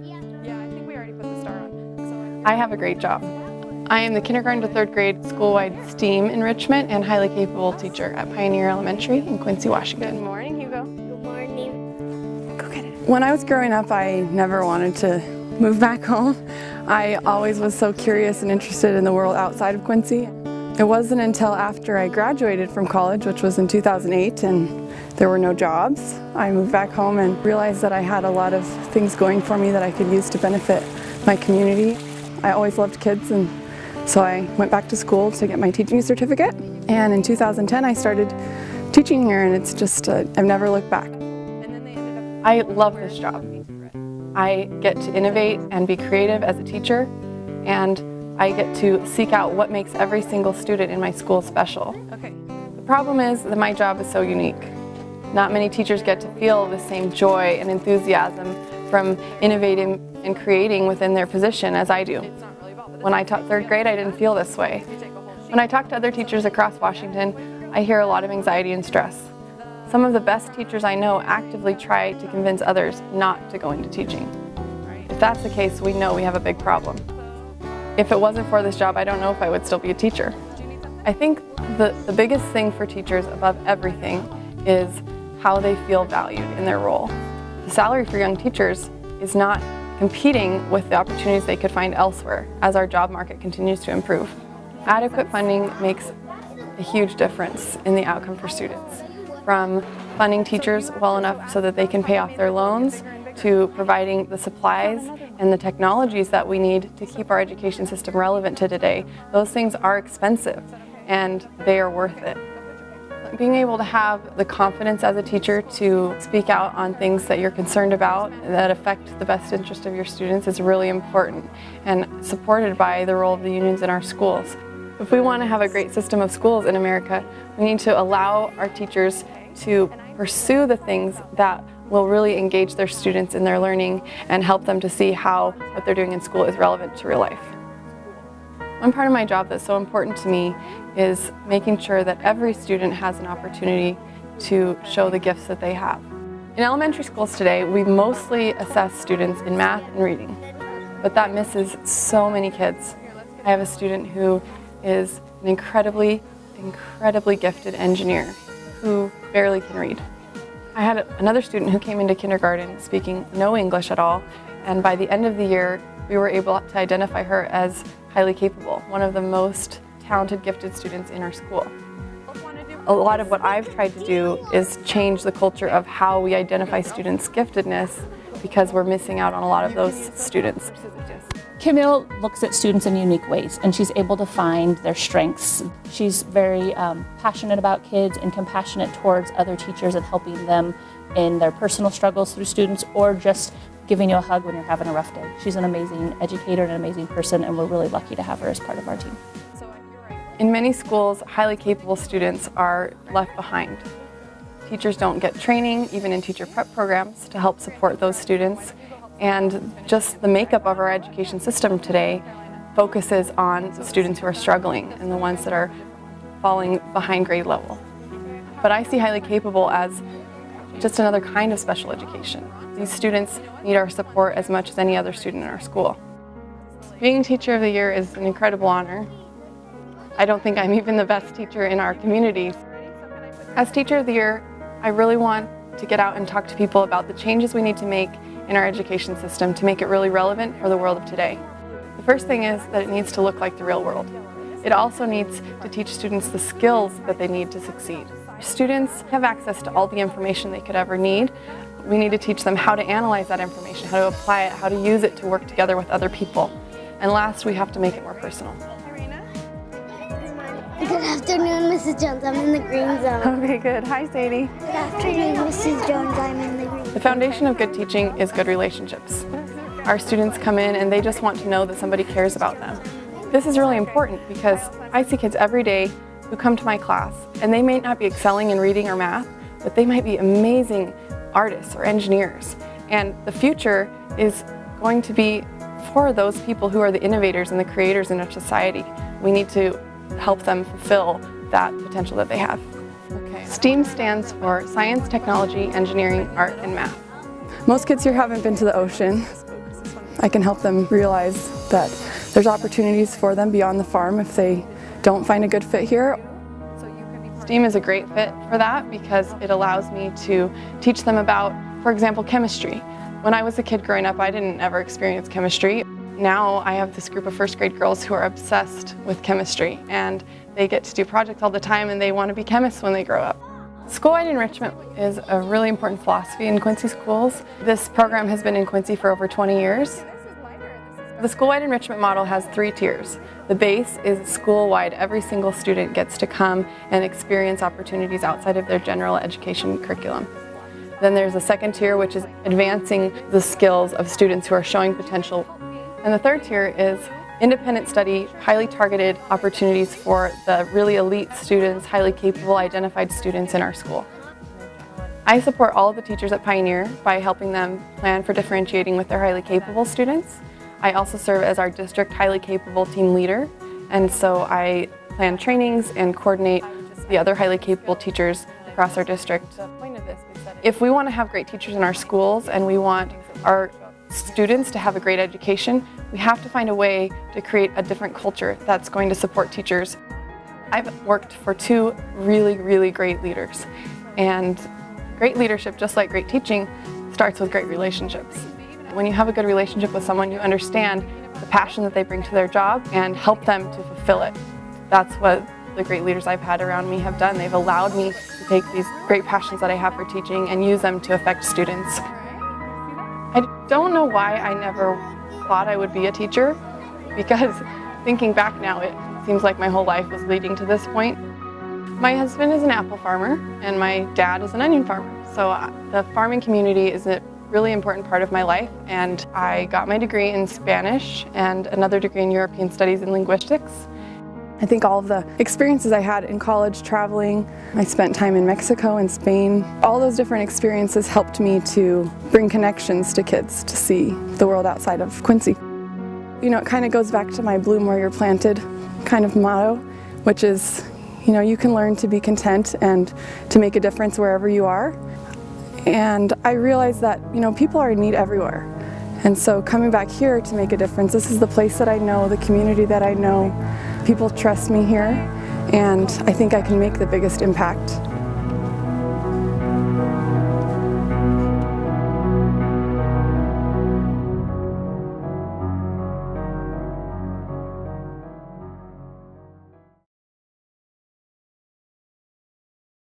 Yeah, I think we already put the star on. I have a great job. I am the kindergarten to third grade school-wide STEAM enrichment and highly capable teacher at Pioneer Elementary in Quincy, Washington. Good morning, Hugo. Good morning. Go get it. When I was growing up, I never wanted to move back home. I always was so curious and interested in the world outside of Quincy. It wasn't until after I graduated from college, which was in 2008, and there were no jobs, I moved back home and realized that I had a lot of things going for me that I could use to benefit my community. I always loved kids, and so I went back to school to get my teaching certificate. And in 2010, I started teaching here, and it's just, I've never looked back. I love this job. I get to innovate and be creative as a teacher, and I get to seek out what makes every single student in my school special. Okay. The problem is that my job is so unique. Not many teachers get to feel the same joy and enthusiasm from innovating and creating within their position as I do. When I taught third grade, I didn't feel this way. When I talk to other teachers across Washington, I hear a lot of anxiety and stress. Some of the best teachers I know actively try to convince others not to go into teaching. If that's the case, we know we have a big problem. If it wasn't for this job, I don't know if I would still be a teacher. I think the biggest thing for teachers above everything is how they feel valued in their role. The salary for young teachers is not competing with the opportunities they could find elsewhere as our job market continues to improve. Adequate funding makes a huge difference in the outcome for students. From funding teachers well enough so that they can pay off their loans, to providing the supplies and the technologies that we need to keep our education system relevant to today. Those things are expensive, and they are worth it. Being able to have the confidence as a teacher to speak out on things that you're concerned about that affect the best interest of your students is really important, and supported by the role of the unions in our schools. If we want to have a great system of schools in America, we need to allow our teachers to pursue the things that will really engage their students in their learning and help them to see how what they're doing in school is relevant to real life. One part of my job that's so important to me is making sure that every student has an opportunity to show the gifts that they have. In elementary schools today, we mostly assess students in math and reading, but that misses so many kids. I have a student who is an incredibly gifted engineer who barely can read. I had another student who came into kindergarten speaking no English at all, and by the end of the year, we were able to identify her as highly capable, one of the most talented, gifted students in our school. A lot of what I've tried to do is change the culture of how we identify students' giftedness, because we're missing out on a lot of those students. Camille looks at students in unique ways, and she's able to find their strengths. She's very passionate about kids and compassionate towards other teachers and helping them in their personal struggles through students, or just giving you a hug when you're having a rough day. She's an amazing educator and an amazing person, and we're really lucky to have her as part of our team. In many schools, highly capable students are left behind. Teachers don't get training, even in teacher prep programs, to help support those students. And just the makeup of our education system today focuses on the students who are struggling and the ones that are falling behind grade level. But I see highly capable as just another kind of special education. These students need our support as much as any other student in our school. Being Teacher of the Year is an incredible honor. I don't think I'm even the best teacher in our community. As Teacher of the Year, I really want to get out and talk to people about the changes we need to make in our education system to make it really relevant for the world of today. The first thing is that it needs to look like the real world. It also needs to teach students the skills that they need to succeed. Students have access to all the information they could ever need. We need to teach them how to analyze that information, how to apply it, how to use it to work together with other people. And last, we have to make it more personal. Good afternoon, Mrs. Jones. I'm in the green zone. Okay, good. Hi, Sadie. Good afternoon, Mrs. Jones. I'm in the green zone. The foundation of good teaching is good relationships. Our students come in and they just want to know that somebody cares about them. This is really important because I see kids every day who come to my class, and they may not be excelling in reading or math, but they might be amazing artists or engineers. And the future is going to be for those people who are the innovators and the creators in our society. We need to help them fulfill that potential that they have. Okay. STEAM stands for Science, Technology, Engineering, Art, and Math. Most kids here haven't been to the ocean. I can help them realize that there's opportunities for them beyond the farm if they don't find a good fit here. STEAM is a great fit for that because it allows me to teach them about, for example, chemistry. When I was a kid growing up, I didn't ever experience chemistry. Now I have this group of first grade girls who are obsessed with chemistry, and they get to do projects all the time and they want to be chemists when they grow up. Schoolwide enrichment is a really important philosophy in Quincy schools. This program has been in Quincy for over 20 years. The school-wide enrichment model has 3 tiers. The base is school-wide. Every single student gets to come and experience opportunities outside of their general education curriculum. Then there's a second tier, which is advancing the skills of students who are showing potential. And the third tier is independent study, highly targeted opportunities for the really elite students, highly capable, identified students in our school. I support all of the teachers at Pioneer by helping them plan for differentiating with their highly capable students. I also serve as our district highly capable team leader, and so I plan trainings and coordinate the other highly capable teachers across our district. The point of this is that if we want to have great teachers in our schools and we want our students to have a great education, we have to find a way to create a different culture that's going to support teachers. I've worked for 2 really great leaders, and great leadership, just like great teaching, starts with great relationships. When you have a good relationship with someone, you understand the passion that they bring to their job and help them to fulfill it. That's what the great leaders I've had around me have done. They've allowed me to take these great passions that I have for teaching and use them to affect students. I don't know why I never thought I would be a teacher, because thinking back now, it seems like my whole life was leading to this point. My husband is an apple farmer and my dad is an onion farmer. So the farming community is a really important part of my life, and I got my degree in Spanish and another degree in European Studies and Linguistics. I think all of the experiences I had in college traveling, I spent time in Mexico and Spain, all those different experiences helped me to bring connections to kids to see the world outside of Quincy. You know, it kind of goes back to my bloom where you're planted kind of motto, which is, you know, you can learn to be content and to make a difference wherever you are. And I realized that, you know, people are in need everywhere. And so coming back here to make a difference, this is the place that I know, the community that I know. People trust me here, and I think I can make the biggest impact.